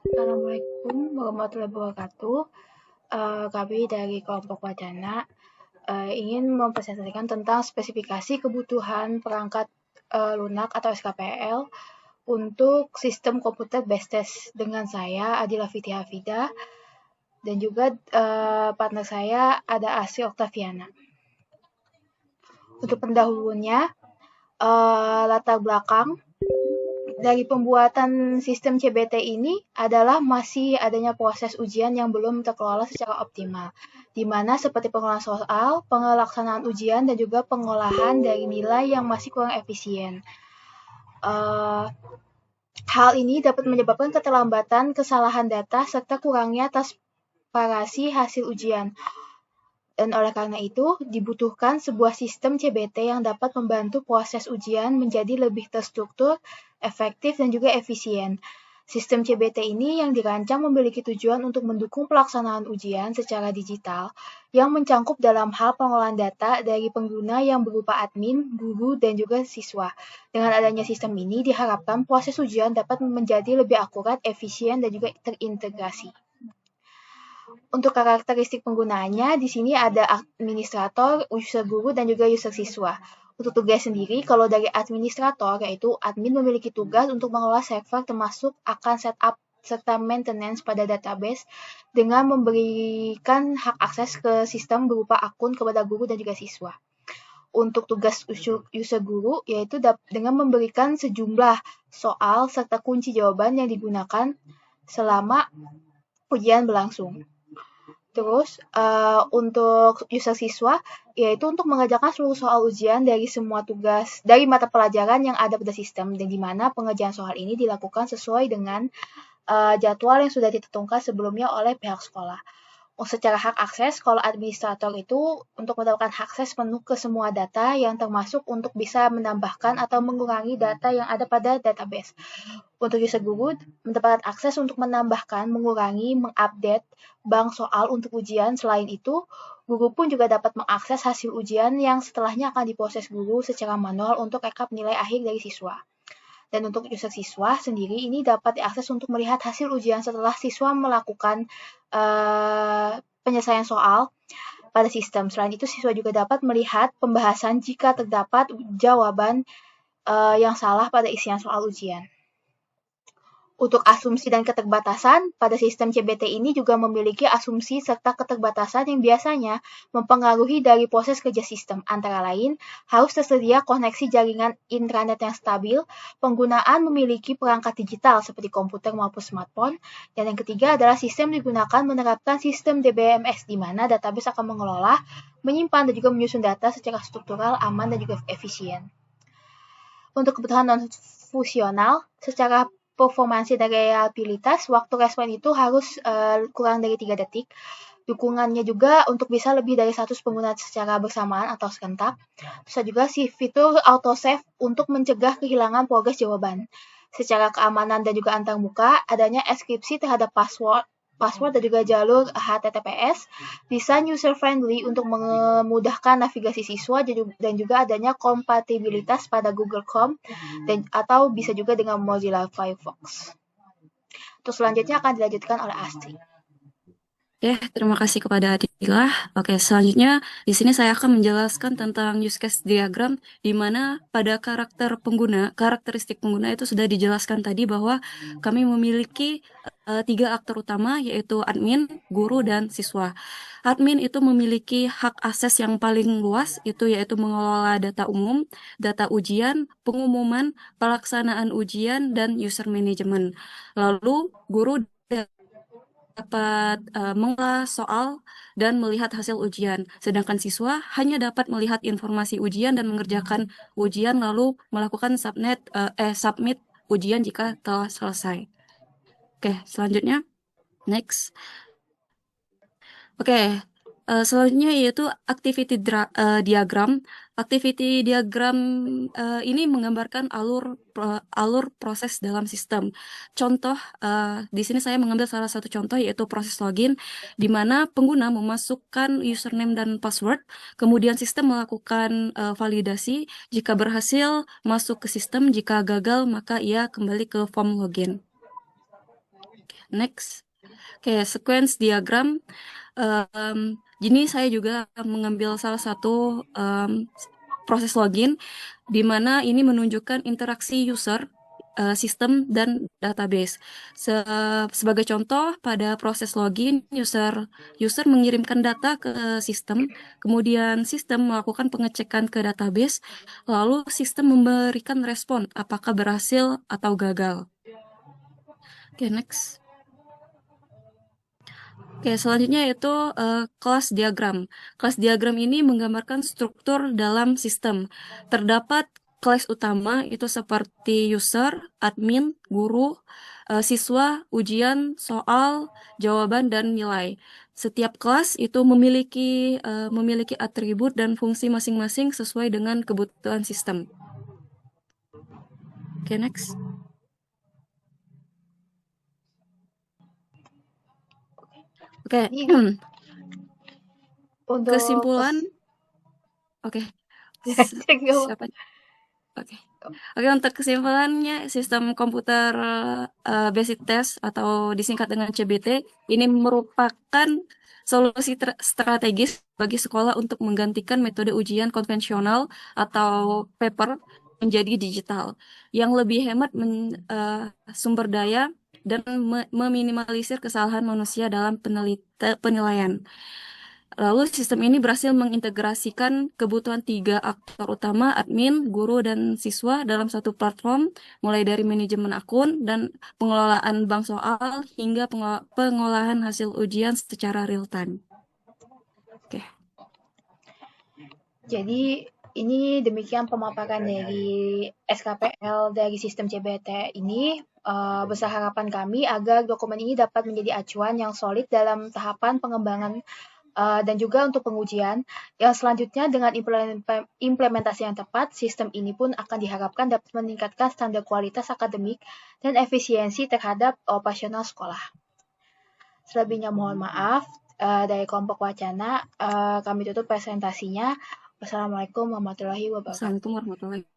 Assalamualaikum warahmatullahi wabarakatuh. Kami dari kelompok Wacana ingin mempresentasikan tentang spesifikasi kebutuhan perangkat lunak atau SKPL untuk sistem komputer base test dengan saya Adila Fiti Hafida dan juga partner saya ada Asri Oktaviana. Untuk pendahulunya, latar belakang dari pembuatan sistem CBT ini adalah masih adanya proses ujian yang belum terkelola secara optimal, di mana seperti pengolahan soal, pelaksanaan ujian, dan juga pengolahan dari nilai yang masih kurang efisien. Hal ini dapat menyebabkan keterlambatan, kesalahan data, serta kurangnya transparansi hasil ujian. Dan oleh karena itu, dibutuhkan sebuah sistem CBT yang dapat membantu proses ujian menjadi lebih terstruktur, efektif, dan juga efisien. Sistem CBT ini yang dirancang memiliki tujuan untuk mendukung pelaksanaan ujian secara digital yang mencangkup dalam hal pengolahan data dari pengguna yang berupa admin, guru, dan juga siswa. Dengan adanya sistem ini, diharapkan proses ujian dapat menjadi lebih akurat, efisien, dan juga terintegrasi. Untuk karakteristik penggunaannya, di sini ada administrator, user guru, dan juga user siswa. Untuk tugas sendiri, kalau dari administrator, yaitu admin memiliki tugas untuk mengelola server termasuk akan setup serta maintenance pada database dengan memberikan hak akses ke sistem berupa akun kepada guru dan juga siswa. Untuk tugas user guru, yaitu dengan memberikan sejumlah soal serta kunci jawaban yang digunakan selama ujian berlangsung. Terus untuk user siswa, yaitu untuk mengerjakan seluruh soal ujian dari semua tugas, dari mata pelajaran yang ada pada sistem, dan di mana pengerjaan soal ini dilakukan sesuai dengan jadwal yang sudah ditentukan sebelumnya oleh pihak sekolah. Secara hak akses, kalau administrator itu untuk mendapatkan akses penuh ke semua data yang termasuk untuk bisa menambahkan atau mengurangi data yang ada pada database. Untuk user guru, mendapatkan akses untuk menambahkan, mengurangi, mengupdate bank soal untuk ujian. Selain itu, guru pun juga dapat mengakses hasil ujian yang setelahnya akan diproses guru secara manual untuk rekap nilai akhir dari siswa. Dan untuk user siswa sendiri ini dapat diakses untuk melihat hasil ujian setelah siswa melakukan penyelesaian soal pada sistem. Selain itu, siswa juga dapat melihat pembahasan jika terdapat jawaban yang salah pada isian soal ujian. Untuk asumsi dan keterbatasan, pada sistem CBT ini juga memiliki asumsi serta keterbatasan yang biasanya mempengaruhi dari proses kerja sistem. Antara lain, harus tersedia koneksi jaringan intranet yang stabil, penggunaan memiliki perangkat digital seperti komputer maupun smartphone, dan yang ketiga adalah sistem digunakan menerapkan sistem DBMS, di mana database akan mengelola, menyimpan, dan juga menyusun data secara struktural, aman, dan juga efisien. Untuk kebutuhan non-fusional, secara performansi dan reliabilitas, waktu respon itu harus kurang dari 3 detik. Dukungannya juga untuk bisa lebih dari 100 pengguna secara bersamaan atau serentak. Bisa juga fitur autosave untuk mencegah kehilangan progres jawaban. Secara keamanan dan juga antarmuka, adanya enkripsi terhadap password dan juga jalur HTTPS, desain user-friendly untuk memudahkan navigasi siswa, dan juga adanya kompatibilitas pada Google Chrome atau bisa juga dengan Mozilla Firefox. Terus selanjutnya akan dilanjutkan oleh Astri. Oke, terima kasih kepada Adilah. Oke, selanjutnya di sini saya akan menjelaskan tentang use case diagram di mana pada karakteristik pengguna itu sudah dijelaskan tadi bahwa kami memiliki 3 aktor utama yaitu admin, guru, dan siswa. Admin itu memiliki hak akses yang paling luas itu yaitu mengelola data umum, data ujian, pengumuman, pelaksanaan ujian, dan user management. Lalu guru dapat mengolah soal dan melihat hasil ujian. Sedangkan siswa hanya dapat melihat informasi ujian dan mengerjakan ujian lalu melakukan submit ujian jika telah selesai. Oke, selanjutnya next. Oke, selanjutnya yaitu diagram. Activity diagram ini menggambarkan alur proses dalam sistem. Contoh, di sini saya mengambil salah satu contoh yaitu proses login, di mana pengguna memasukkan username dan password, kemudian sistem melakukan validasi. Jika berhasil, masuk ke sistem. Jika gagal, maka ia kembali ke form login. Next. Oke, sequence diagram. Jadi saya juga mengambil salah satu proses login, di mana ini menunjukkan interaksi user, sistem, dan database. Sebagai contoh, pada proses login, user mengirimkan data ke sistem, kemudian sistem melakukan pengecekan ke database, lalu sistem memberikan respon apakah berhasil atau gagal. Oke, next. Oke, selanjutnya itu kelas diagram. Kelas diagram ini menggambarkan struktur dalam sistem. Terdapat kelas utama itu seperti user, admin, guru, siswa, ujian, soal, jawaban, dan nilai. Setiap kelas itu memiliki atribut dan fungsi masing-masing sesuai dengan kebutuhan sistem. Oke, next. Oke, Untuk kesimpulan. Oke. Siapa? Oke. Oke, untuk kesimpulannya, sistem komputer basic test atau disingkat dengan CBT ini merupakan solusi strategis bagi sekolah untuk menggantikan metode ujian konvensional atau paper menjadi digital yang lebih hemat sumber daya dan meminimalisir kesalahan manusia dalam penilaian. Lalu sistem ini berhasil mengintegrasikan kebutuhan 3 aktor utama, admin, guru, dan siswa dalam satu platform, mulai dari manajemen akun dan pengelolaan bank soal hingga pengolahan hasil ujian secara real time. Oke. Jadi ini demikian pemaparan dari SKPL dari sistem CBT ini. Besar harapan kami agar dokumen ini dapat menjadi acuan yang solid dalam tahapan pengembangan dan juga untuk pengujian. Yang selanjutnya dengan implementasi yang tepat, sistem ini pun akan diharapkan dapat meningkatkan standar kualitas akademik dan efisiensi terhadap operasional sekolah. Selebihnya mohon maaf. Dari kelompok wacana, kami tutup presentasinya. Wassalamualaikum warahmatullahi wabarakatuh. Assalamualaikum warahmatullahi wabarakatuh.